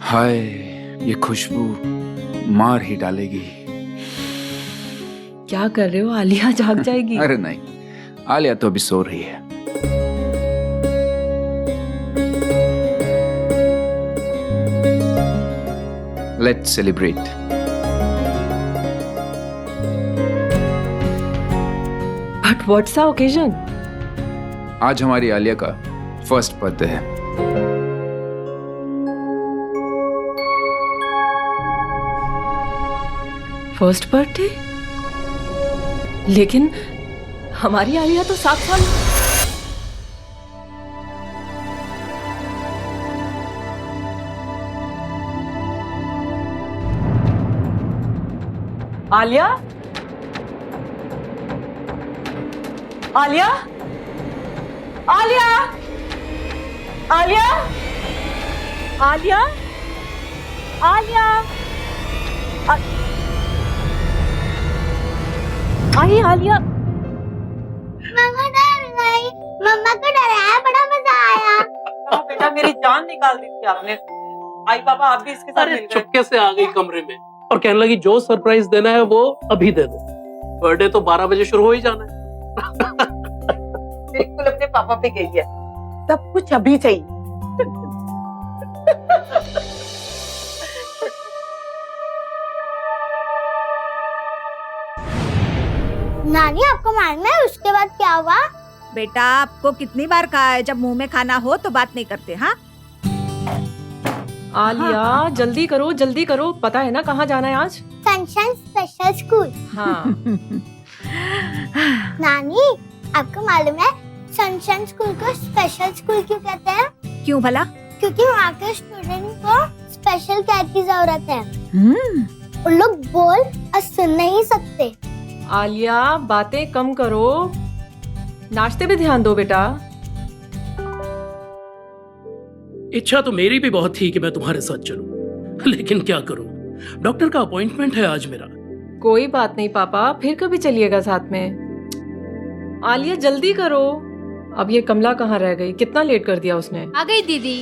हाय, ये खुशबू मार ही डालेगी। क्या कर रहे हो? आलिया जाग जाएगी। अरे नहीं, आलिया तो अभी सो रही है। Let's celebrate. But what's the occasion? आज हमारी आलिया का फर्स्ट बर्थडे है। First birthday? लेकिन हमारी आलिया तो 7 साल। आलिया? आलिया? आलिया? आलिया? आलिया? आलिया? आई आलिया। मम्मा डर गई। मम्मा को डराया, बड़ा मजा आया। बेटा मेरी जान निकाल दी थी आपने। आई पापा आप भी इसके साथ मिल गए। चुपके से आ गई कमरे में और कहने लगी जो सरप्राइज देना है वो अभी दे दो। बर्थडे तो 12 बजे शुरू हो ही जाना है। बिल्कुल अपने पापा पे गई है, सब कुछ अभी चाहिए। नानी आपको मारना है, उसके बाद क्या हुआ? बेटा आपको कितनी बार कहा है जब मुंह में खाना हो तो बात नहीं करते। हाँ आलिया जल्दी करो, पता है ना कहाँ जाना है आज? Sunshine special school. हाँ। नानी आपको मालूम है सनशाइन स्कूल को स्पेशल स्कूल क्यों कहते हैं? क्यों भला? क्योंकि वहाँ के स्टूडेंट को स्पेशल केयर की जरूरत है। उन लोग बोल और सुन नहीं सकते। आलिया बातें कम करो, नाश्ते पे ध्यान दो बेटा। इच्छा तो मेरी भी बहुत थी कि मैं तुम्हारे साथ चलूं, लेकिन क्या करूं, डॉक्टर का अपॉइंटमेंट है आज मेरा। कोई बात नहीं पापा, फिर कभी चलिएगा साथ में। आलिया जल्दी करो। अब ये कमला कहाँ रह गई? कितना लेट कर दिया उसने। आ गई दीदी।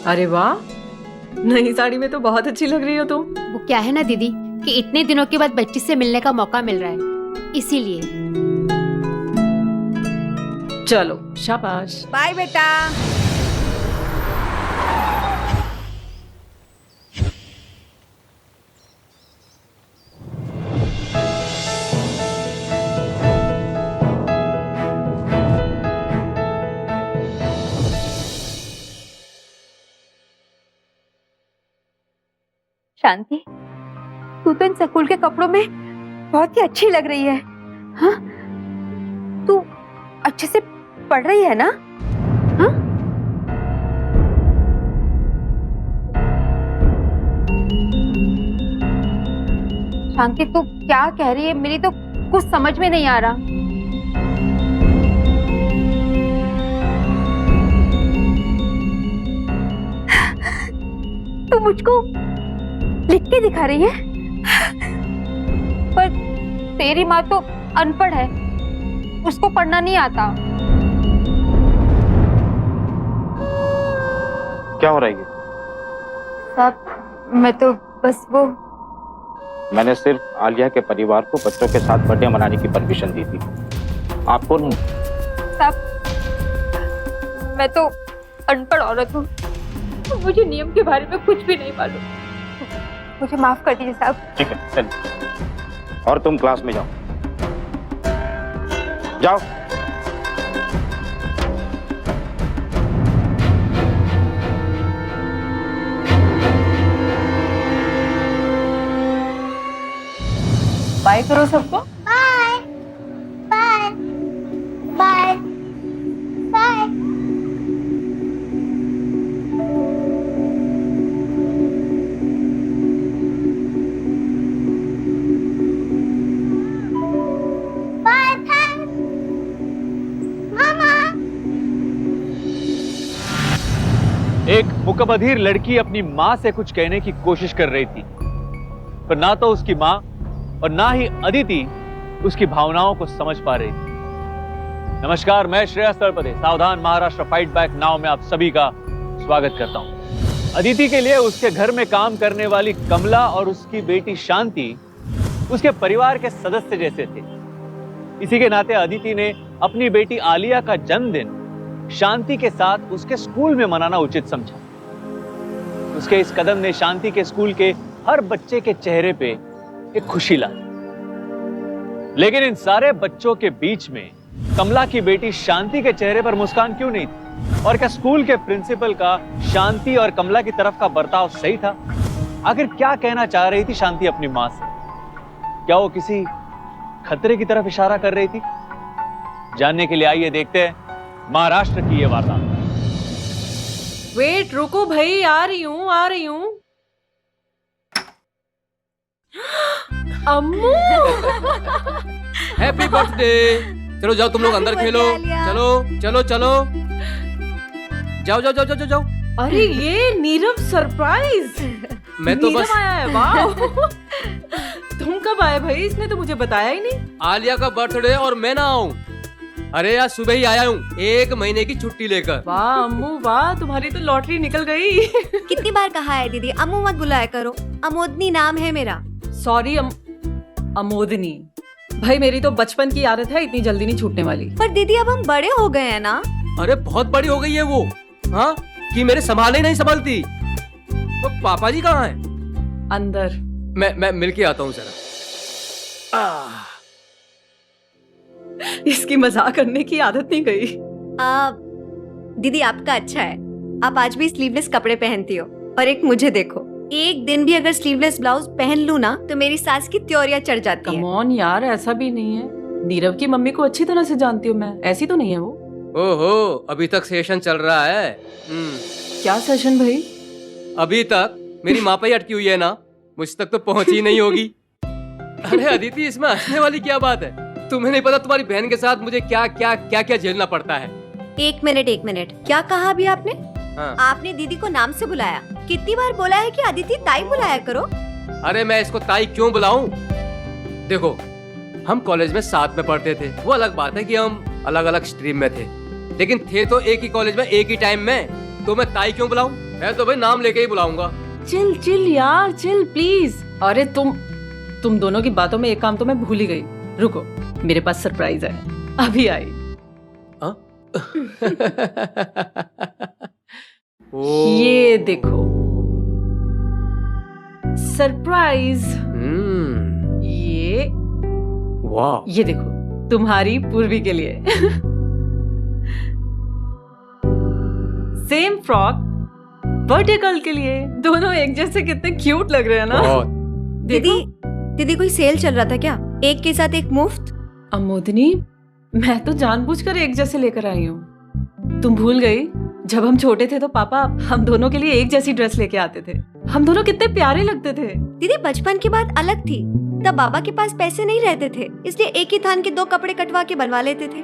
अरे वाह, नई साड़ी में तो बहुत अच्छी लग रही हो तुम। वो क्या है ना दीदी कि इतने दिनों के बाद बच्ची से मिलने का मौका मिल रहा है, इसीलिए। चलो शाबाश। बाय बेटा। शांति, तू तो इन स्कूल के कपड़ों में बहुत ही अच्छी लग रही है। हाँ, तू अच्छे से पढ़ रही है ना? हाँ? शांति तू क्या कह रही है? मेरी तो कुछ समझ में नहीं आ रहा। तू मुझको लिख के दिखा रही है? पर तेरी माँ तो अनपढ़ है, उसको पढ़ना नहीं आता। क्या हो रहा है? साहब मैं तो बस वो, मैंने सिर्फ आलिया के परिवार को बच्चों के साथ बर्थडे मनाने की परमिशन दी थी, आपको नहीं। साहब मैं तो अनपढ़ औरत हूँ, मुझे नियम के बारे में कुछ भी नहीं मालूम, मुझे माफ कर दीजिए साहब। ठीक है चलिए, और तुम क्लास में जाओ। जाओ। बाय करो सबको। Bye bye bye bye. Bye thanks मामा। एक मुकबधीर लड़की अपनी माँ से कुछ कहने की कोशिश कर रही थी, पर ना तो उसकी माँ और ना ही अदिति उसकी भावनाओं को समझ पा रही थी। नमस्कार, मैं श्रेयस तलपदे सावधान महाराष्ट्र फाइट बैक नाउ में आप सभी का स्वागत करता हूं। अदिति के लिए उसके घर में काम करने वाली कमला और उसकी बेटी शांति उसके परिवार के सदस्य जैसे थे। इसी के नाते अदिति ने अपनी बेटी आलिया का जन्मदिन शांति के साथ उसके स्कूल में मनाना उचित समझा। उसके इस कदम ने शांति के स्कूल के हर बच्चे के चेहरे पे एक खुशी लाई। लेकिन इन सारे बच्चों के बीच में कमला की बेटी शांति के चेहरे पर मुस्कान क्यों नहीं थी? और क्या स्कूल के प्रिंसिपल का शांति और कमला की तरफ का बर्ताव सही था? आखिर क्या कहना चाह रही थी शांति अपनी मां से? क्या वो किसी खतरे की तरफ इशारा कर रही थी? जानने के लिए आइए देखते हैं महाराष्ट्र की ये वार्ता। वेट, रुको भाई, आ रही हूँ। अम्मू। Happy birthday. चलो जाओ तुम लोग अंदर खेलो। चलो जाओ। अरे ये नीरव सरप्राइज। मैं तो बस आया है। वाह। तुम कब आए भाई? इसने तो मुझे बताया ही नहीं। आलिया का बर्थडे और मैं ना आऊं? अरे यार सुबह ही आया हूँ 1 महीने की छुट्टी लेकर। वाह अम्मू वाह, तुम्हारी तो लॉटरी निकल गई। कितनी बार कहा है दीदी, अम्मू मत बुलाया करो। अमोदनी नाम है मेरा। सॉरी अमोदनी। भाई मेरी तो बचपन की आदत है, इतनी जल्दी नहीं छूटने वाली। पर दीदी अब हम बड़े हो गए हैं ना। अरे बहुत बड़ी हो गई है वो, हाँ, कि मेरे संभाले ही नहीं संभालती। तो पापा जी कहाँ हैं? अंदर। मैं मिल के आता हूँ जरा। इसकी मजाक करने की आदत नहीं गई। दीदी आपका अच्छा है, आप आज भी स्लीवलेस कपड़े पहनती हो। और एक मुझे देखो, एक दिन भी अगर स्लीवलेस ब्लाउज पहन लूं ना तो मेरी सास की त्योरियां चढ़ जाती है। कम ऑन यार, ऐसा भी नहीं है। नीरव की मम्मी को अच्छी तरह से जानती हूँ मैं, ऐसी तो नहीं है वो। ओहो, अभी तक सेशन चल रहा है। क्या सेशन भाई? अभी तक मेरी माँ पे ही अटकी हुई है ना, मुझ तक तो पहुंची ही नहीं होगी। अरे अदिति, इसमें हंसने वाली क्या बात है? तुम्हें नहीं पता तुम्हारी बहन के साथ मुझे क्या क्या क्या क्या झेलना पड़ता है। एक मिनट, क्या कहा अभी आपने? हाँ। आपने दीदी को नाम से बुलाया। कितनी बार बोला है कि अदिति ताई बुलाया करो। अरे मैं इसको ताई क्यों बुलाऊं? देखो, हम कॉलेज में साथ में पढ़ते थे। वो अलग बात है कि हम अलग अलग स्ट्रीम में थे, लेकिन थे तो एक ही कॉलेज में एक ही टाइम में। तो मैं ताई क्यों बुलाऊं? मैं तो भाई नाम लेके ही बुलाऊंगा। चिल यार, चिल प्लीज। अरे तुम दोनों की बातों में एक काम तो मैं भूल ही गई। रुको, मेरे पास सरप्राइज है, अभी आई। ये देखो सरप्राइज। ये वाह, ये देखो तुम्हारी पूर्वी के लिए। सेम फ्रॉक, बर्थडे गर्ल के लिए। दोनों एक जैसे कितने क्यूट लग रहे हैं ना। दीदी कोई सेल चल रहा था क्या? एक के साथ एक मुफ्त? अमोदनी, मैं तो जानबूझकर एक जैसे लेकर आई हूँ। तुम भूल गई? जब हम छोटे थे तो पापा हम दोनों के लिए एक जैसी ड्रेस लेके आते थे। हम दोनों कितने प्यारे लगते थे। दीदी बचपन की बात अलग थी, तब बाबा के पास पैसे नहीं रहते थे, इसलिए एक ही थान के 2 कपड़े कटवा के बनवा लेते थे।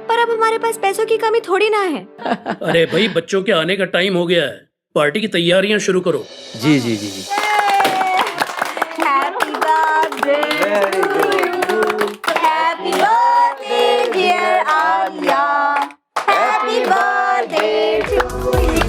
पर अब हमारे पास पैसों की कमी थोड़ी ना है। अरे भाई, बच्चों के आने का टाइम हो गया है, पार्टी की तैयारियां शुरू करो। जी। Happy birthday to you, happy birthday dear Alia, happy birthday to you.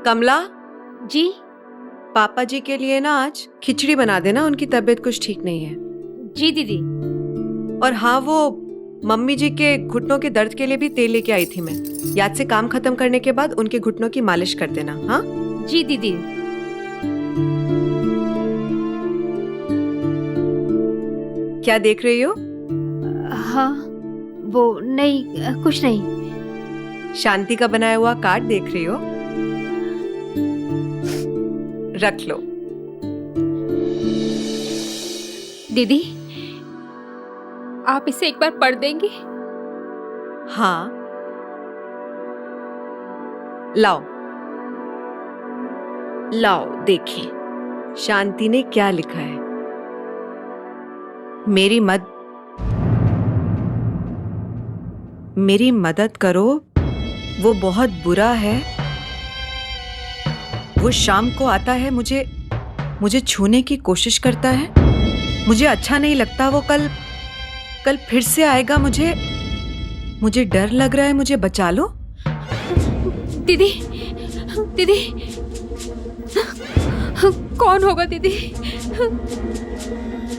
Kamala ji. पापा जी के लिए ना आज खिचड़ी बना देना, उनकी तबीयत कुछ ठीक नहीं है। जी दीदी। और हाँ, वो मम्मी जी के घुटनों के दर्द के लिए भी तेल लेके आई थी मैं। याद से काम खत्म करने के बाद उनके घुटनों की मालिश कर देना। हाँ जी दीदी। क्या देख रही हो? हाँ वो नहीं, कुछ नहीं। शांति का बनाया हुआ कार्ड देख रही हो? रख लो। दीदी, आप इसे एक बार पढ़ देंगी? हाँ, लाओ देखिए शांति ने क्या लिखा है। मेरी मत मेरी मदद करो, वो बहुत बुरा है। वो शाम को आता है, मुझे छूने की कोशिश करता है। मुझे अच्छा नहीं लगता। वो कल फिर से आएगा। मुझे डर लग रहा है। मुझे बचा लो। दीदी, दीदी, कौन होगा दीदी?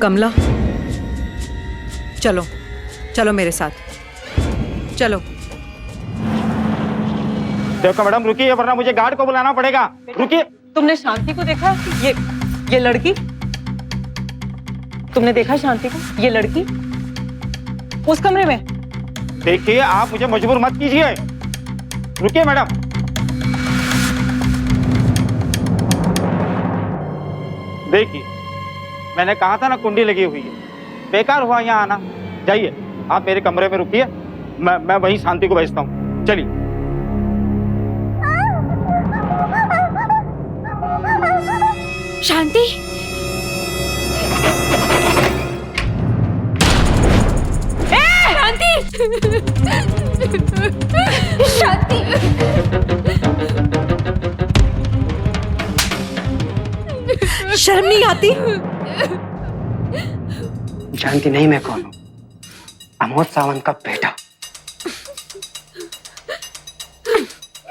कमला, चलो चलो मेरे साथ, चलो। देखो मैडम, रुकिए वरना मुझे गार्ड को बुलाना पड़ेगा। रुकिए। तुमने शांति को देखा? ये लड़की, तुमने देखा शांति को? ये लड़की उस कमरे में। देखिए, आप मुझे मजबूर मत कीजिए। रुकिए मैडम। देखिए, मैंने कहा था ना कुंडी लगी हुई है, बेकार हुआ यहाँ आना। जाइए, आप मेरे कमरे में रुकिए, मैं वहीं शांति को भेजता हूँ। चलिए। शांति, शांति, शर्म नहीं आती? जानती नहीं मैं कौन हूँ? अमोद सावंत का बेटा,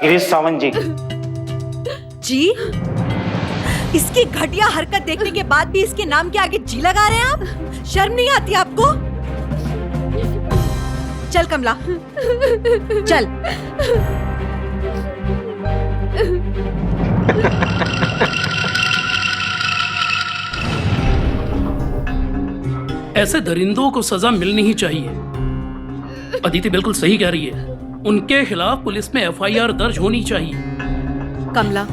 गिरीश सावंत जी। जी? इसकी घटिया हरकत देखने के बाद भी इसके नाम के आगे जी लगा रहे हैं आप? शर्म नहीं आती आपको? चल कमला, चल। ऐसे दरिंदों को सजा मिलनी ही चाहिए। अदिति बिल्कुल सही कह रही है। उनके खिलाफ पुलिस में एफआईआर दर्ज होनी चाहिए। कमला,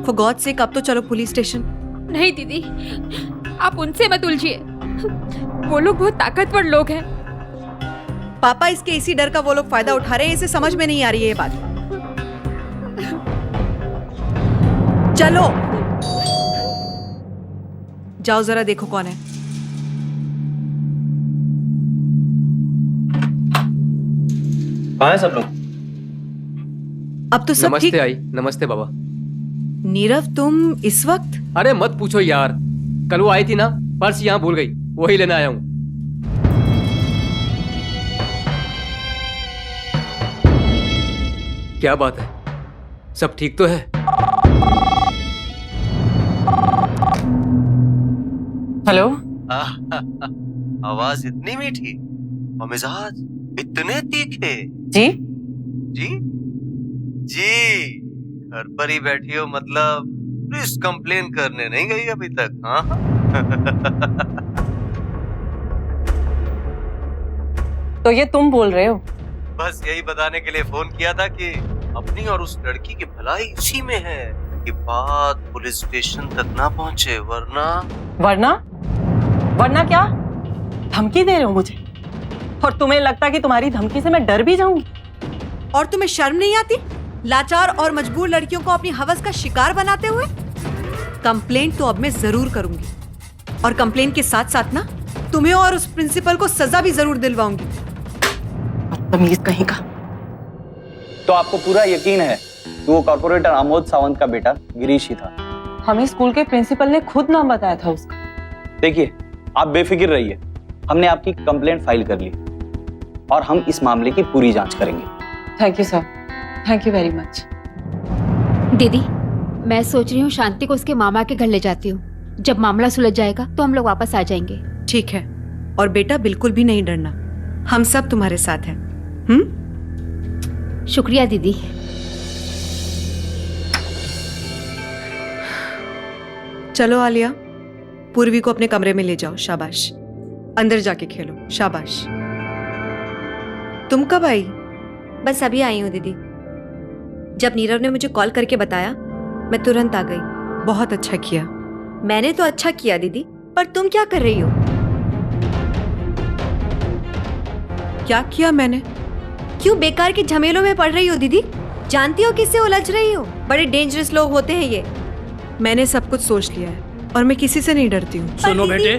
फॉर गॉड सेक अब तो चलो पुलिस स्टेशन। नहीं दीदी, आप उनसे मत उलझिए। वो लोग बहुत ताकतवर लोग हैं। पापा इसके इसी डर का वो लोग फायदा उठा रहे हैं। इसे समझ में नहीं आ रही है ये बात। चलो जाओ, जरा देखो कौन है। कहाँ है सब लोग? अब तो सब नमस्ते ठीक। आई। नमस्ते बाबा। नीरव, तुम इस वक्त? अरे मत पूछो यार, कल वो आई थी ना, पर्स यहाँ भूल गई, वही लेने आया हूँ। क्या बात है, सब ठीक तो है? हेलो। आवाज इतनी मीठी और मिजाज इतने तीखे। जी जी जी, घर पर ही बैठी हो मतलब पुलिस कंप्लेन करने नहीं गई अभी तक? हाँ। तो ये तुम बोल रहे हो? बस यही बताने के लिए फोन किया था कि अपनी और उस लड़की की भलाई इसी में है कि बात पुलिस स्टेशन तक ना पहुंचे, वरना क्या धमकी दे रहे हो मुझे? और तुम्हें लगता है कि तुम्हारी धमकी से मैं डर भी जाऊंगी? और तुम्हें शर्म नहीं आती लाचार और मजबूर लड़कियों को अपनी हवस का शिकार बनाते हुए? कंप्लेंट तो अब मैं जरूर करूंगी, और कंप्लेंट के साथ साथ ना तुम्हें और उस प्रिंसिपल को सजा भी जरूर दिलवाऊंगी। बदतमीज कहीं का। तो आपको पूरा यकीन है कि वो कॉर्पोरेटर अमोद सावंत का बेटा गिरीश ही था? हमें स्कूल के प्रिंसिपल ने खुद नाम बताया था उसका। देखिए, आप बेफिक्र रहिए, हमने आपकी कंप्लेंट फाइल कर ली और हम इस मामले की पूरी जांच करेंगे। Thank you sir, thank you very much. दीदी, मैं सोच रही हूँ शांति को उसके मामा के घर ले जाती हूँ। जब मामला सुलझ जाएगा तो हम लोग वापस आ जाएंगे। ठीक है, और बेटा बिल्कुल भी नहीं डरना, हम सब तुम्हारे साथ हैं। शुक्रिया दीदी। चलो आलिया, पूर्वी को अपने कमरे में ले जाओ। शाबाश, अंदर जाके खेलो। शाबाश। तुम कब आई? बस अभी आई हूँ दीदी। जब नीरव ने मुझे कॉल करके बताया, मैं तुरंत आ गई। बहुत अच्छा किया। मैंने तो अच्छा किया दीदी, पर तुम क्या कर रही हो? क्या किया मैंने? क्यों बेकार के झमेलों में पड़ रही हो दीदी? जानती हो किससे उलझ रही हो? बड़े डेंजरस लोग होते हैं ये। मैंने सब कुछ सोच लिया है और मैं किसी से नहीं डरती हूँ। सुनो बेटे,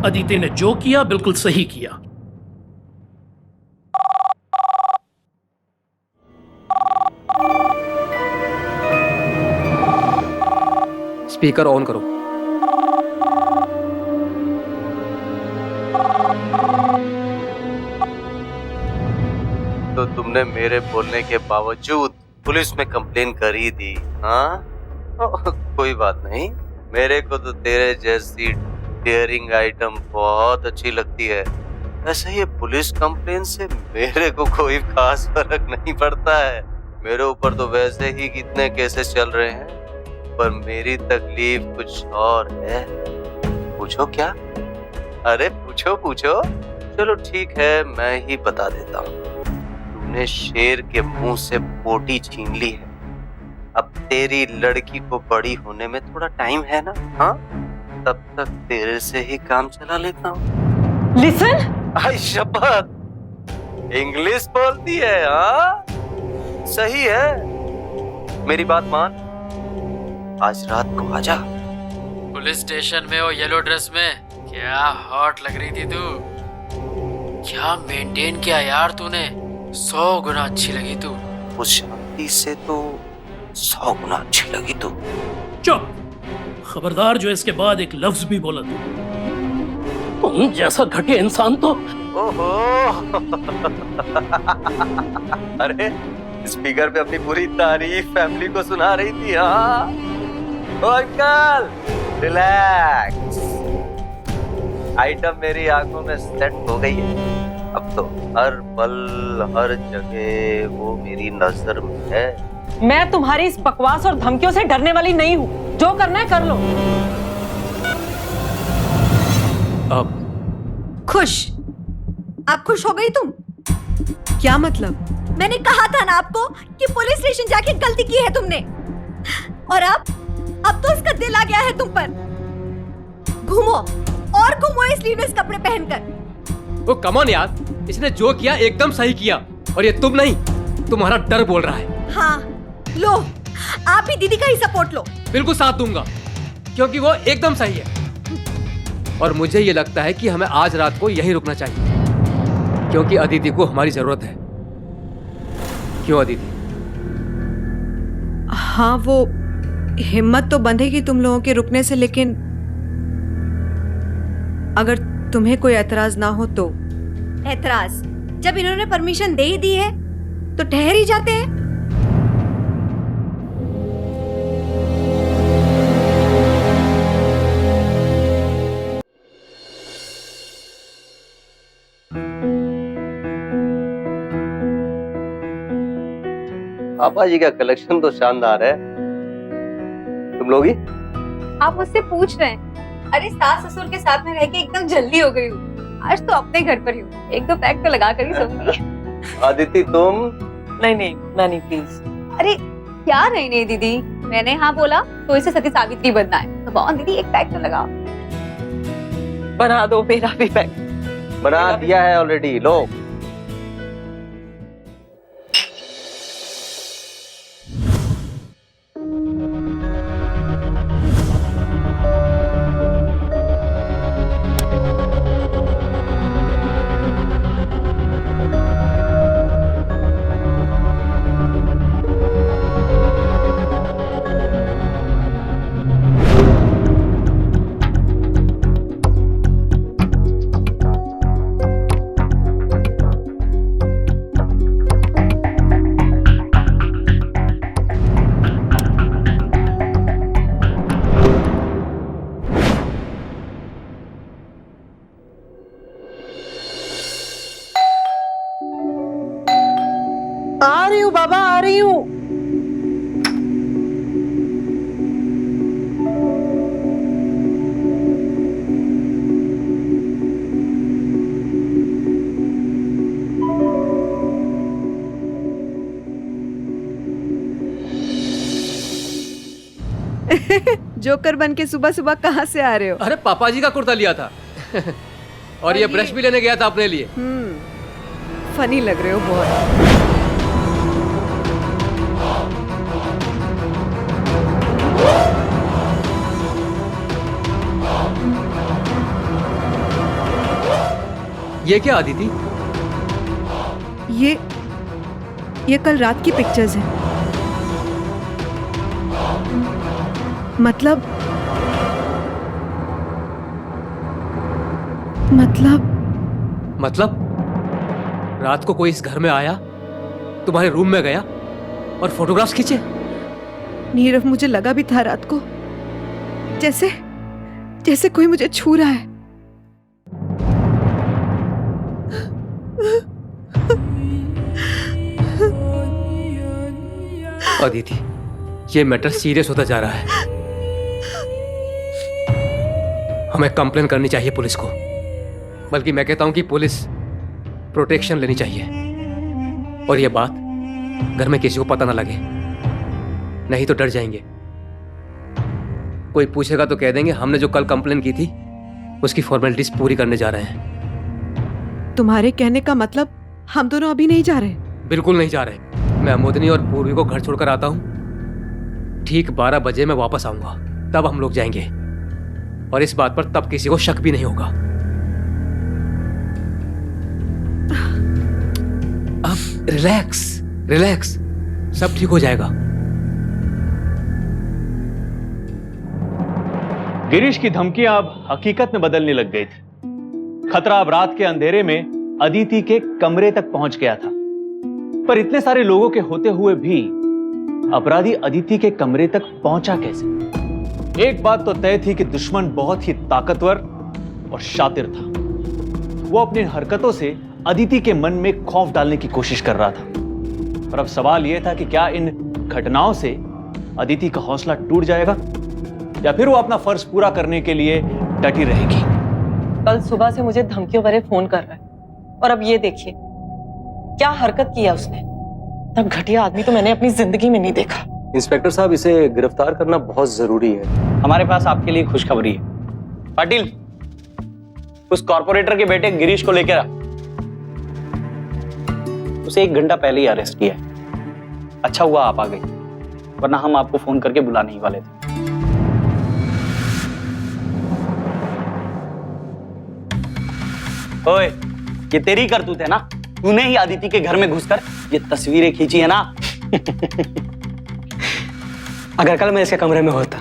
अदिति ने जो किया बिल्कुल सही किया। स्पीकर ऑन करो। तो तुमने मेरे बोलने के बावजूद पुलिस में कंप्लेन करी दी, हाँ? कोई बात नहीं, मेरे को तो तेरे जैसी डेयरिंग आइटम बहुत अच्छी लगती है। वैसे ये पुलिस कंप्लेन से मेरे को कोई खास फर्क नहीं पड़ता है। मेरे ऊपर तो वैसे ही कितने केसेस चल रहे हैं, पर मेरी तकलीफ कुछ और है। पूछो क्या? अरे पूछो पूछो। चलो ठीक है, मैं ही बता देता हूँ। तूने शेर के मुंह से बोटी छीन ली है। अब तेरी लड़की को बड़ी होने में थोड़ा टाइम है ना, हाँ? तब तक तेरे से ही काम चला लेता हूँ। लिसन, आई शपथ, इंग्लिश बोलती है, हाँ? सही है, मेरी बात मान, आज रात को आजा। पुलिस स्टेशन में वो येलो ड्रेस में क्या हॉट लग रही थी तू। क्या मेंटेन किया यार तूने, 100 गुना अच्छी लगी तू। उस शांति से तो 100 गुना अच्छी लगी तू। चुप, खबरदार जो इसके बाद एक लफ्ज भी बोला तू जैसा घटिया इंसान तो। ओहो अरे स्पीकर पे अपनी पूरी तारीफ फैमिली को सुना रही थी, हाँ? ओ अंकल रिलैक्स, आइटम मेरी आंखों में सेट हो गई है। अब तो हर पल हर जगह वो मेरी नजर में है। मैं तुम्हारी इस बकवास और धमकियों से डरने वाली नहीं हूँ। जो करना है कर लो। अब खुश? आप खुश हो गई तुम? क्या मतलब? मैंने कहा था ना आपको कि पुलिस स्टेशन जाके गलती की है तुमने, और अब तो उसका दिल आ गया है तुम पर। घूमो और घूमो इस स्लीवलेस कपड़े पहनकर। वो कम ऑन यार, इसने जो किया एकदम सही किया, और ये तुम नहीं, तुम्हारा डर बोल रहा है। हाँ लो, आप भी दीदी का ही सपोर्ट लो। बिल्कुल साथ दूंगा, क्योंकि वो एकदम सही है। और मुझे ये लगता है कि हमें आज रात को यहीं रुकना चाहिए, क्योंकि अदिति को हमारी जरूरत है। क्यों अदिति? हाँ, वो हिम्मत तो बंधेगी तुम लोगों के रुकने से, लेकिन अगर तुम्हें कोई एतराज ना हो तो। एतराज? जब इन्होंने परमिशन दे ही दी है तो ठहर ही जाते हैं। पापा जी का कलेक्शन तो शानदार है। तुम लोगी? आप मुझसे पूछ रहे हैं? अरे सास ससुर के साथ में रह के एकदम जल्दी हो गई हूँ। आज तो अपने घर पर ही हूँ, 1-2 पैक तो लगा कर ही सोऊंगी। आदिति तुम? नहीं नानी प्लीज। अरे क्या नहीं दीदी, मैंने हाँ बोला तो इसे सती सावित्री बनना है, तो बहुत दीदी 1 पैक तो लगाओ। बना दो मेरा भी पैक। बना दिया है ऑलरेडी, लो। आ रही हूँ बाबा, आ रही हूँ। जोकर बन के सुबह सुबह कहाँ से आ रहे हो? अरे पापा जी का कुर्ता लिया था और ये ब्रश भी लेने गया था अपने लिए। फनी लग रहे हो बहुत। ये क्या अदिति? ये कल रात की पिक्चर्स हैं। मतलब मतलब रात को कोई इस घर में आया, तुम्हारे रूम में गया और फोटोग्राफ्स खींचे? नीरव, मुझे लगा भी था रात को जैसे जैसे कोई मुझे छू रहा है। अदिति, ये मैटर सीरियस होता जा रहा है। हमें कंप्लेन करनी चाहिए पुलिस को, बल्कि मैं कहता हूं कि पुलिस प्रोटेक्शन लेनी चाहिए, और ये बात घर में किसी को पता ना लगे, नहीं तो डर जाएंगे। कोई पूछेगा तो कह देंगे हमने जो कल कंप्लेन की थी उसकी फॉर्मेलिटीज पूरी करने जा रहे हैं। तुम्हारे कहने का मतलब हम दोनों अभी नहीं जा रहे? बिल्कुल नहीं जा रहे। मैं अमोदनी और पूर्वी को घर छोड़कर आता हूं, ठीक 12 बजे मैं वापस आऊंगा, तब हम लोग जाएंगे, और इस बात पर तब किसी को शक भी नहीं होगा। अब रिलैक्स रिलैक्स, सब ठीक हो जाएगा। गिरीश की धमकियां अब हकीकत में बदलने लग गई थी। खतरा अब रात के अंधेरे में अदिति के कमरे तक पहुंच गया था। पर इतने सारे लोगों के होते हुए भी अपराधी अदिति के कमरे तक पहुंचा कैसे? एक बात तो तय थी कि दुश्मन बहुत ही ताकतवर और शातिर था। वो अपनी हरकतों से अदिति के मन में खौफ डालने की कोशिश कर रहा था। पर अब सवाल यह था कि क्या इन घटनाओं से अदिति का हौसला टूट जाएगा, या फिर वो अपना फर्ज पूरा करने के लिए डटी रहेगी। कल सुबह से मुझे धमकियों भरे फोन कर रहा है, और अब ये देखिए क्या हरकत किया उसने। तब घटिया आदमी तो मैंने अपनी जिंदगी में नहीं देखा। इंस्पेक्टर साहब, इसे गिरफ्तार करना बहुत जरूरी है। हमारे पास आपके लिए खुशखबरी है। पाटिल, उस कॉर्पोरेटर के बेटे गिरीश को लेकर आ। उसे 1 घंटा पहले ही अरेस्ट किया है। अच्छा हुआ आप आ गई, वरना हम आपको फोन करके बुलाने ही वाले थे। ओए, ये तेरी करतूत है ना? तूने ही अदिति के घर में घुसकर ये तस्वीरें खींची है ना? अगर कल मैं इसके कमरे में होता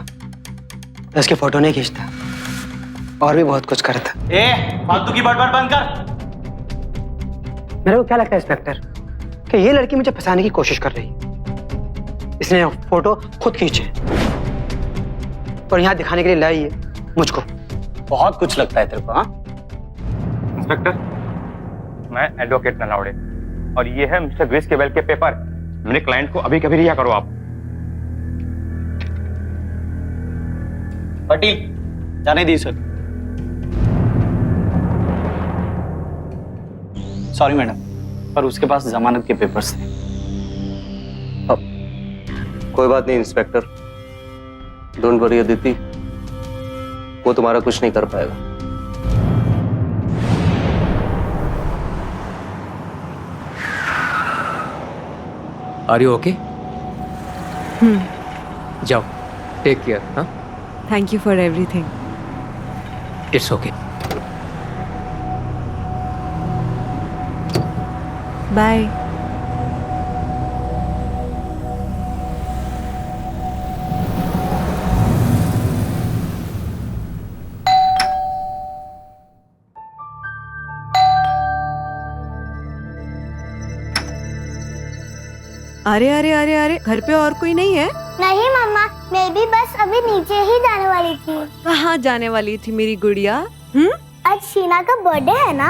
तो इसकी फोटो नहीं खींचता, और भी बहुत कुछ करता। फालतू की बड़बड़ बंद कर। मेरे को क्या लगता है इंस्पेक्टर कि ये लड़की मुझे फंसाने की कोशिश कर रही है। इसने फोटो खुद खींचे और यहाँ दिखाने के लिए लाई है मुझको। बहुत कुछ लगता है तेरे को, हाँ? इंस्पेक्टर, मैं एडवोकेट नलावड़े, और ये है मिस्टर ग्रीस केबल के पेपर। मेरे क्लाइंट को अभी कभी रिहा करो आप। पाटिल, जाने दी सर। सॉरी मैडम, पर उसके पास जमानत के पेपर्स थे। कोई बात नहीं इंस्पेक्टर, डोंट वरी अदिति, वो तुम्हारा कुछ नहीं कर पाएगा। Are you okay? जाओ, टेक केयर। हाँ, thank you for everything. It's okay. Bye. अरे अरे अरे अरे, घर पे और कोई नहीं है? नहीं मम्मा, मैं भी बस अभी नीचे ही जाने वाली थी। कहाँ जाने वाली थी मेरी गुड़िया? आज शीना का बर्थडे है ना।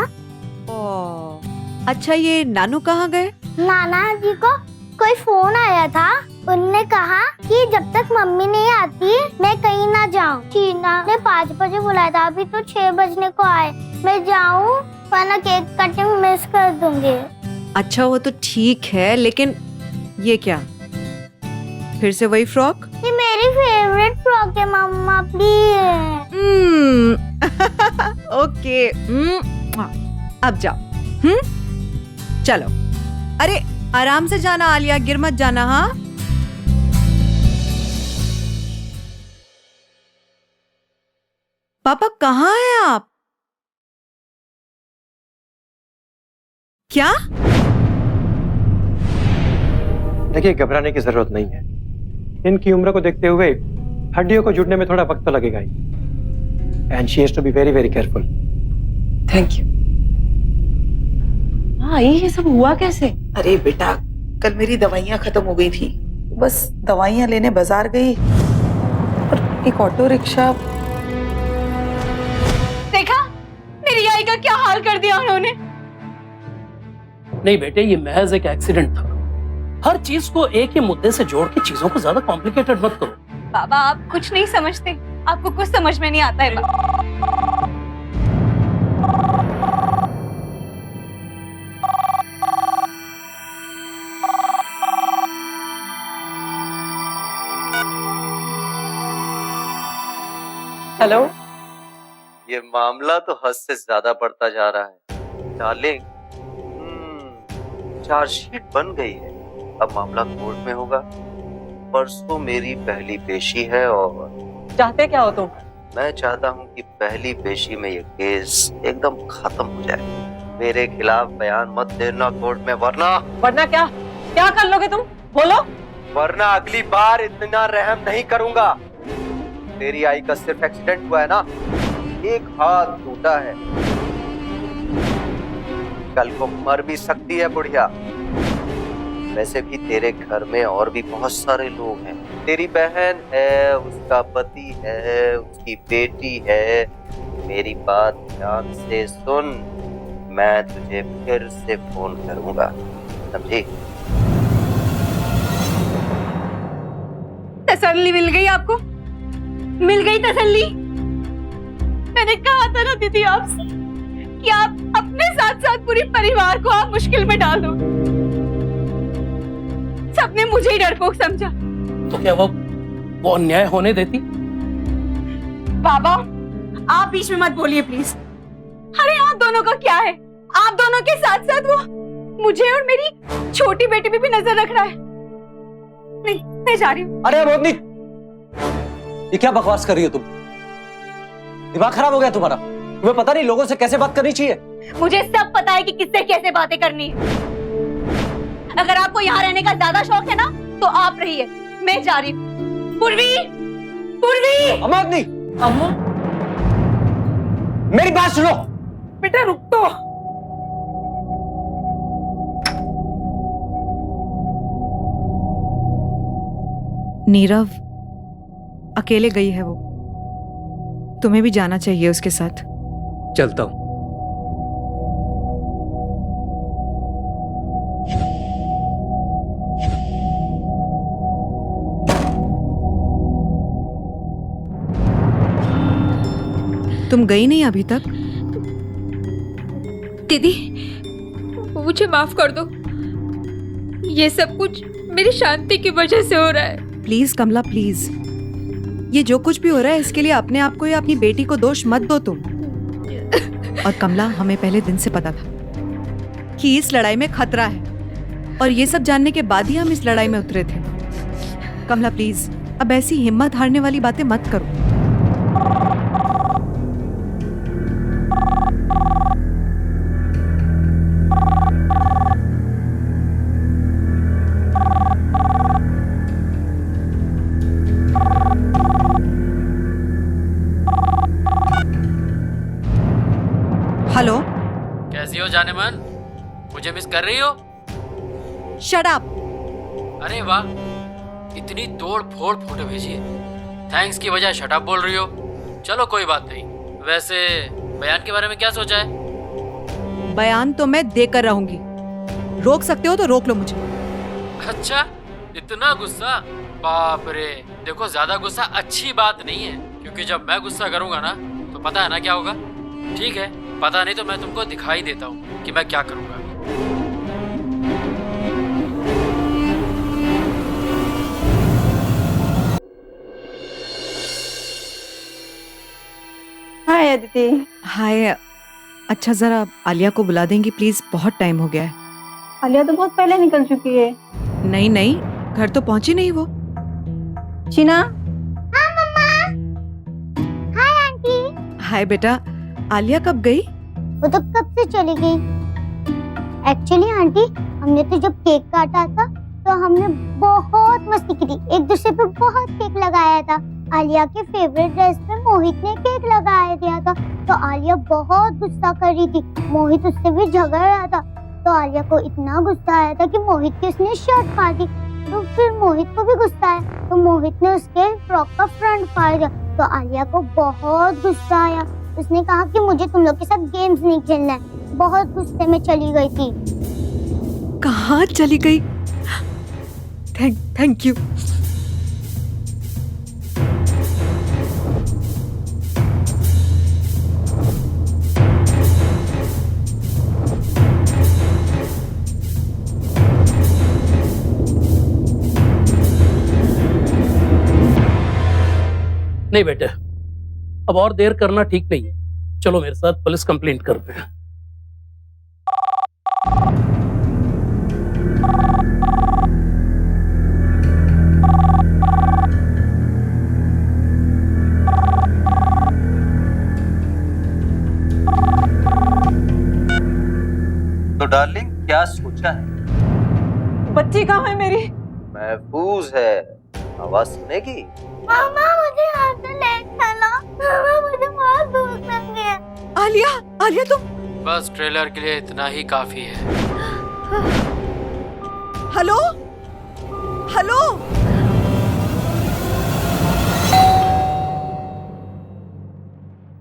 अच्छा, ये नानू कहाँ गए? नाना जी को कोई फोन आया था। उनने कहा कि जब तक मम्मी नहीं आती मैं कहीं ना जाऊँ। शीना ने 5 बजे बुलाया था, अभी तो 6 बजने को आए। मैं जाऊँ वरना केक कटिंग मिस कर दूंगी। अच्छा, वो तो ठीक है, लेकिन ये क्या, फिर से वही फ्रॉक? ये मेरी फेवरेट फ्रॉक है मम्मा, प्लीज। ओके, अब जाओ। चलो। अरे आराम से जाना आलिया, गिर मत जाना। हाँ, पापा कहाँ हैं आप? क्या? देखिए, घबराने की जरूरत नहीं है। इनकी उम्र को देखते हुए हड्डियों को जुड़ने में थोड़ा वक्त तो लगेगा ही। And she has to be very very careful. Thank you. हाँ, ये सब हुआ कैसे? अरे बेटा, कल मेरी दवाइयाँ खत्म हो गई थी, बस दवाइयाँ लेने बाजार गई और एक ऑटो रिक्शा। देखा मेरी आई का क्या हाल कर दिया उन्होंने। नहीं बेटे, ये महज एक एक्सीडेंट था। हर चीज को एक ही मुद्दे से जोड़ के चीजों को ज्यादा कॉम्प्लिकेटेड मत करो। बाबा आप कुछ नहीं समझते, आपको कुछ समझ में नहीं आता है। हेलो। ये मामला तो हद से ज्यादा बढ़ता जा रहा है डार्लिंग। चार्जशीट बन गई है, अब मामला कोर्ट में होगा। परसों मेरी पहली पेशी है और चाहते क्या हो तुम? मैं चाहता हूँ कि पहली पेशी में ये केस एकदम खत्म हो जाए। मेरे खिलाफ बयान मत देना कोर्ट में, वरना क्या कर लोगे तुम? बोलो। वरना अगली बार इतना रहम नहीं करूंगा। तेरी आई का सिर्फ एक्सीडेंट हुआ है ना, एक हाथ टूटा है, कल को मर भी सकती है बुढ़िया। वैसे भी तेरे घर में और भी बहुत सारे लोग हैं। तेरी बहन है, उसका पति है, उसकी बेटी है। मेरी बात ध्यान से सुन, मैं तुझे फिर से फोन करूंगा, समझी? तसल्ली मिल गई आपको? मिल गई तसल्ली? मैंने कहा था ना दीदी आपसे कि आप अपने साथ साथ पूरी परिवार को आप मुश्किल में डाल दो। सबने मुझे ही डरपोक समझा। तो क्या वो अन्याय होने देती? बाबा आप बीच में मत बोलिए प्लीज। अरे आप दोनों का क्या है? आप दोनों के साथ साथ वो मुझे और मेरी छोटी बेटी पे भी नजर रख रहा है। नहीं, मैं जा रही हूँ। अरे मोदनी, ये क्या बकवास कर रही हो तुम? दिमाग खराब हो गया तुम्हारा? तुम्हें पता नहीं लोगों से कैसे बात करनी चाहिए? मुझे सब पता है कि किससे कैसे बातें करनी है। अगर आपको यहाँ रहने का ज्यादा शौक है ना तो आप रहिए, मैं जा रही हूँ। पूर्वी, पूर्वी। अमादनी, अम्मू मेरी बात सुनो। बेटा रुक तो। नीरव अकेले गई है वो, तुम्हें भी जाना चाहिए उसके साथ। चलता हूँ। तुम गई नहीं अभी तक? दीदी मुझे माफ कर दो, ये सब कुछ मेरी शांति की वजह से हो रहा है। प्लीज कमला प्लीज, ये जो कुछ भी हो रहा है इसके लिए अपने आप को या अपनी बेटी को दोष मत दो तुम। और कमला, हमें पहले दिन से पता था कि इस लड़ाई में खतरा है, और ये सब जानने के बाद ही हम इस लड़ाई में उतरे थे। कमला प्लीज, अब ऐसी हिम्मत हारने वाली बातें मत करो। हेलो, कैसी हो जाने मन? मुझे मिस कर रही हो? Shut up. अरे वाह, इतनी तोड़ फोड़ फोटो भेजी है। थैंक्स की बजाय शट अप बोल रही हो। चलो कोई बात नहीं। वैसे बयान के बारे में क्या सोचा है? बयान तो मैं देकर रहूंगी, रोक सकते हो तो रोक लो मुझे। अच्छा, इतना गुस्सा? बाप रे। देखो, ज्यादा गुस्सा अच्छी बात नहीं है, क्योंकि जब मैं गुस्सा करूंगा ना तो पता है ना क्या होगा? ठीक है, पता नहीं तो मैं तुमको दिखाई देता हूँ कि मैं क्या करूंगा। हाय अदिति। हाय। अच्छा, जरा आलिया को बुला देंगी प्लीज, बहुत टाइम हो गया है। आलिया तो बहुत पहले निकल चुकी है। नहीं नहीं, घर तो पहुंची नहीं वो। शीना। हाँ मम्मा। Hi aunty. हाय बेटा, आलिया कब गई? वो तो कब से चली गई। एक्चुअली आंटी, हमने तो जब केक काटा था तो हमने बहुत मस्ती की थी, एक दूसरे पे बहुत केक लगाया था। आलिया के फेवरेट ड्रेस पे मोहित ने केक लगाया दिया था, तो आलिया बहुत गुस्सा कर रही थी। मोहित उससे भी झगड़ रहा था, तो आलिया को इतना गुस्सा आया था कि मोहित की उसने शर्ट फाड़ दी। तो फिर मोहित को भी गुस्सा आया, तो मोहित ने उसके फ्रॉक का फ्रंट फाड़ दिया। तो आलिया को बहुत गुस्सा आया, उसने कहा कि मुझे तुम लोग के साथ गेम्स नहीं खेलना है। बहुत गुस्से में चली गई थी। कहाँ चली गई? Thank you. नहीं बेटे, अब और देर करना ठीक नहीं है। चलो मेरे साथ पुलिस कंप्लेंट करते हैं। तो डार्लिंग क्या सोचा है? बच्ची कहाँ है मेरी? महफूज है, आवाज सुनेगी। मामा मुझे यहाँ से ले चलो, मामा मुझे बहुत भूख लगी है। आलिया तुम। बस ट्रेलर के लिए इतना ही काफी है। हेलो हेलो,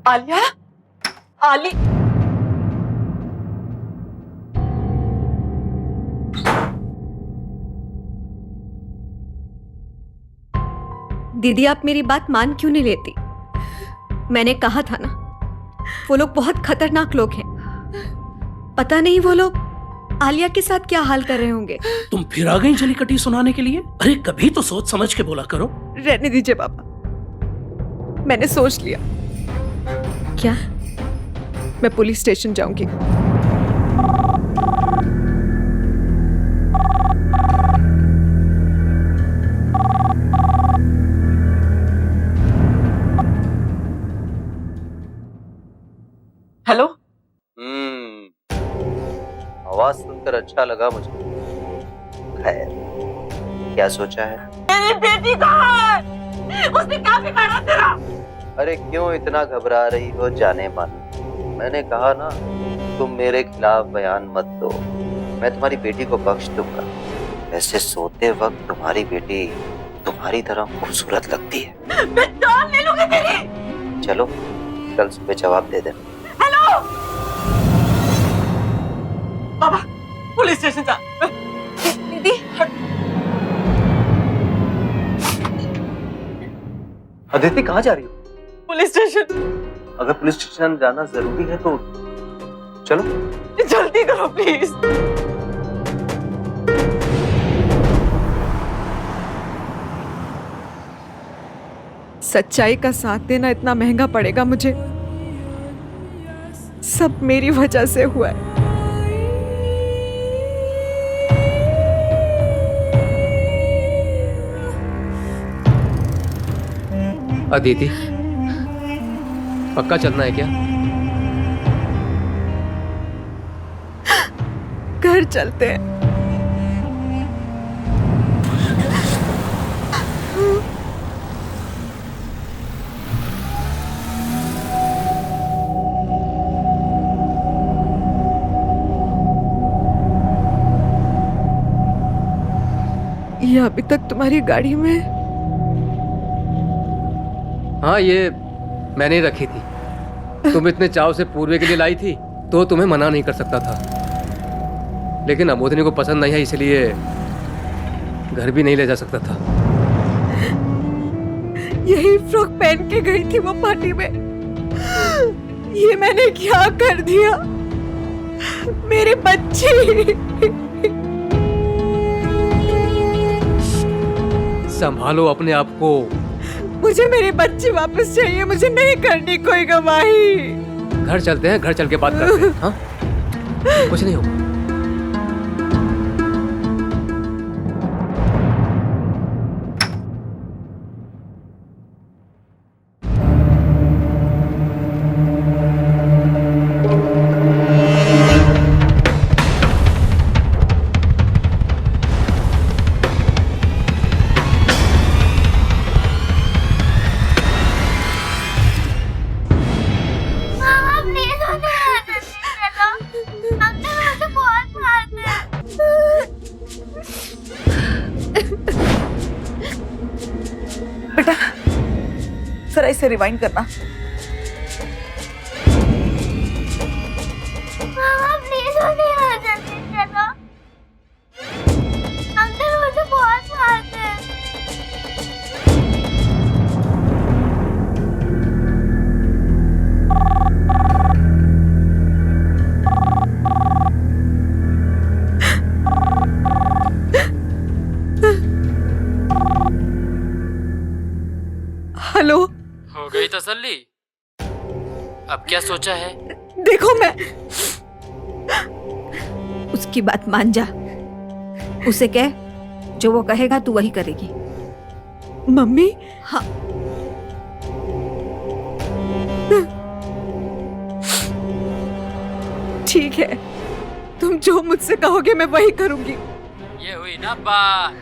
आलिया, आली दीदी, आप मेरी बात मान क्यों नहीं लेती? मैंने कहा था ना, वो लोग बहुत खतरनाक लोग हैं। पता नहीं वो लोग आलिया के साथ क्या हाल कर रहे होंगे। तुम फिर आ गई जली कटी सुनाने के लिए? अरे कभी तो सोच समझ के बोला करो। रहने दीजिए पापा, मैंने सोच लिया। क्या? मैं पुलिस स्टेशन जाऊंगी। हेलो। आवाज सुनकर अच्छा लगा मुझे। खैर, क्या सोचा है? मेरी बेटी कहाँ है? उसने क्या बिगाड़ा तेरा? अरे क्यों इतना घबरा रही हो जाने मन? मैंने कहा ना, तुम मेरे खिलाफ बयान मत दो, मैं तुम्हारी बेटी को बख्श दूंगा। वैसे सोते वक्त तुम्हारी बेटी तुम्हारी तरह खूबसूरत लगती है। मैं जान ले लूंगी तेरी। चलो कल सुबह जवाब दे देना। हेलो बाबा, पुलिस स्टेशन जा। दीदी अदिति कहाँ जा रही हो? Police station. अगर पुलिस स्टेशन जाना जरूरी है तो चलो। जल्दी करो प्लीज। सच्चाई का साथ देना इतना महंगा पड़ेगा मुझे। सब मेरी वजह से हुआ है। अदिति, पक्का चलना है क्या? घर चलते हैं। ये अभी तक तुम्हारी गाड़ी में? हाँ, ये मैंने ही रखी थी। तुम इतने चाव से पूर्वे के लिए लाई थी तो तुम्हें मना नहीं कर सकता था, लेकिन अमोदनी को पसंद नहीं है, इसलिए घर भी नहीं ले जा सकता था। यही फ्रॉक पहन के गई थी वो पार्टी में। ये मैंने क्या कर दिया? मेरी बच्ची। संभालो अपने आप को। मुझे मेरी बच्ची वापस चाहिए, मुझे नहीं करनी कोई गवाही। घर चलते हैं, घर चल के बात करते हैं। हाँ, कुछ नहीं होगा। मामा इसे रिवाइंड करना। मामा प्लीज मुझे घर जल्दी चलो। अंकल मुझे बहुत मारते हैं। हेलो, हो गई तसल्ली? अब क्या सोचा है? देखो मैं उसकी बात मान जा। उसे कह जो वो कहेगा तू वही करेगी। मम्मी? हाँ। ठीक है, तुम जो मुझसे कहोगे मैं वही करूंगी। ये हुई ना बात,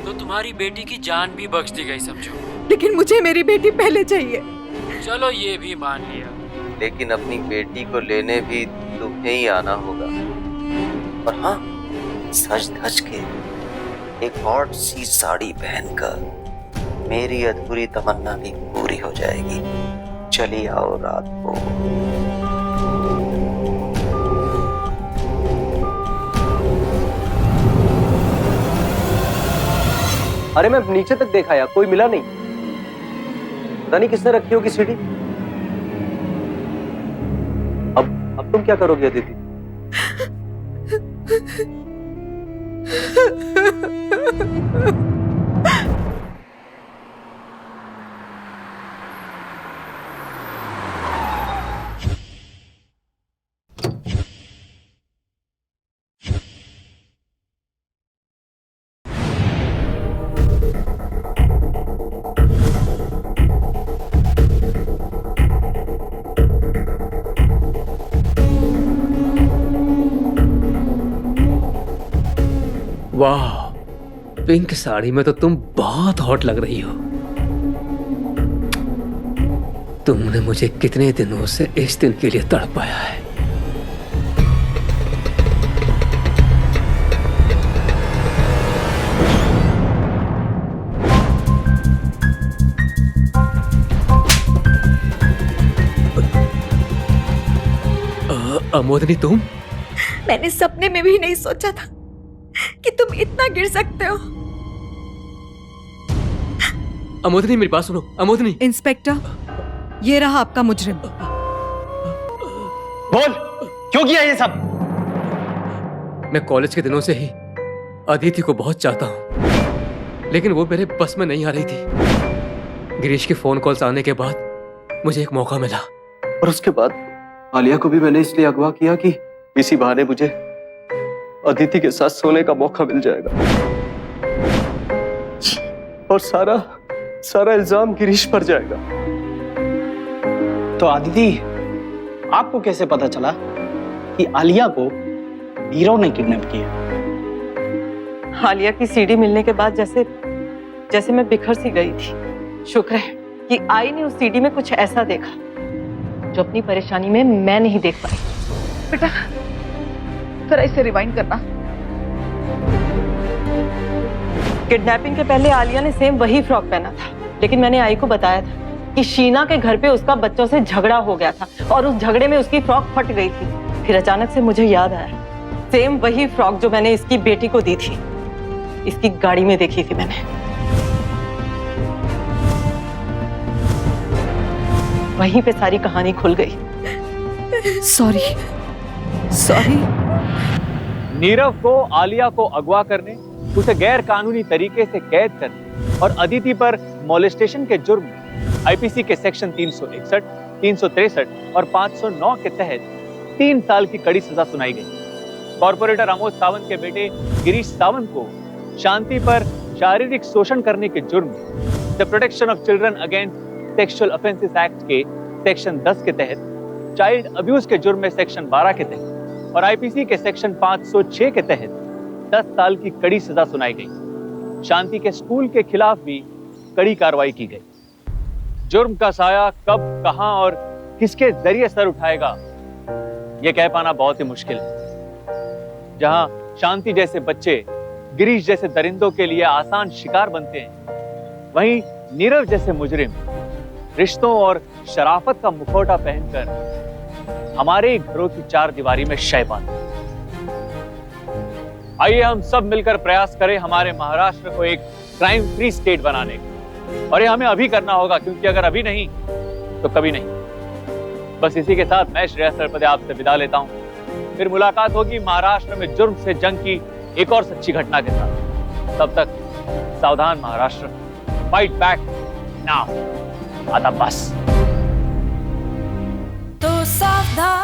तो तुम्हारी बेटी की जान भी बख्श दी गई समझो। लेकिन मुझे मेरी बेटी पहले चाहिए। चलो ये भी मान लिया, लेकिन अपनी बेटी को लेने भी तुम्हें ही आना होगा। और हाँ, सज धज के एक हॉट सी साड़ी पहनकर मेरी अधूरी तमन्ना भी पूरी हो जाएगी। चली आओ रात को। अरे मैं नीचे तक देखा यार, कोई मिला नहीं। पता नहीं किसने रखी होगी सीढ़ी। अब तुम क्या करोगी अदिति? वाह, पिंक साड़ी में तो तुम बहुत हॉट लग रही हो। तुमने मुझे कितने दिनों से इस दिन के लिए तड़पाया है। अमोदनी, तुम? मैंने सपने में भी नहीं सोचा था कि तुम इतना गिर सकते हो। अमोदनी, मेरी बात सुनो। अमोदनी। इंस्पेक्टर, ये रहा आपका मुजरिम। बोल, क्यों किया ये सब? मैं कॉलेज के दिनों से ही अदिति को बहुत चाहता हूं, लेकिन वो मेरे बस में नहीं आ रही थी। गिरीश के फोन कॉल्स आने के बाद मुझे एक मौका मिला, और उसके बाद आलिया को भी मैंने इसलिए अगवा किया कि इसी बहाने मुझे अदिति के साथ सोने का मौका मिल जाएगा। और सारा इल्जाम गिरीश पर जाएगा। तो आदिति, आपको कैसे पता चला कि आलिया को नीरव ने किडनैप किया? आलिया की सीडी मिलने के बाद जैसे मैं बिखर सी गई थी। शुक्र है कि आई ने उस सीडी में कुछ ऐसा देखा जो अपनी परेशानी में मैं नहीं देख पाई। बेटा, जरा इसे रिवाइंड करना। किडनैपिंग के पहले आलिया ने सेम वही फ्रॉक पहना था, लेकिन मैंने आई को बताया था कि शीना के घर पे उसका बच्चों से झगड़ा हो गया था और उस झगड़े में उसकी फ्रॉक फट गई थी। फिर अचानक से मुझे याद आया, सेम वही फ्रॉक जो मैंने इसकी बेटी को दी थी, इसकी गाड़ी में देखी थी मैंने। वहीं पे सारी कहानी खुल गई। सॉरी। नीरव को आलिया को अगवा करने, उसे गैर कानूनी तरीके से कैद करने और अदिति पर मोलेस्टेशन के जुर्म में आईपीसी के सेक्शन 361, 363 और 509 के तहत 3 साल की कड़ी सजा सुनाई गई। कॉर्पोरेटर आमोद सावंत के बेटे गिरीश सावंत को शांति पर शारीरिक शोषण करने के जुर्म में the protection of children against sexual offences act के सेक्शन 10 के तहत, चाइल्ड अब्यूज के जुर्म में सेक्शन 12 के तहत और आईपीसी के सेक्शन 506 के तहत 10 साल की कड़ी सजा सुनाई गई। शांति के स्कूल के खिलाफ भी कड़ी कार्रवाई की गई। जुर्म का साया कब, कहां और किसके जरिए सर उठाएगा, यह कह पाना बहुत ही मुश्किल है। जहां शांति जैसे बच्चे गिरीश जैसे दरिंदों के लिए आसान शिकार बनते हैं, वहीं नीरव जैसे मुजरिम रिश्तों और शराफत का मुखौटा पहनकर हमारे घरों की चार दीवारी में शय बांधे। आइए हम सब मिलकर प्रयास करें हमारे महाराष्ट्र को एक क्राइम फ्री स्टेट बनाने का, और ये हमें अभी करना होगा, क्योंकि अगर अभी नहीं तो कभी नहीं। बस इसी के साथ मैं श्रेयस सरपदे आपसे विदा लेता हूं। फिर मुलाकात होगी महाराष्ट्र में जुर्म से जंग की एक और सच्ची घटना के साथ। तब तक सावधान महाराष्ट्र, फाइट बैक नाउ। आता बस तो सावधान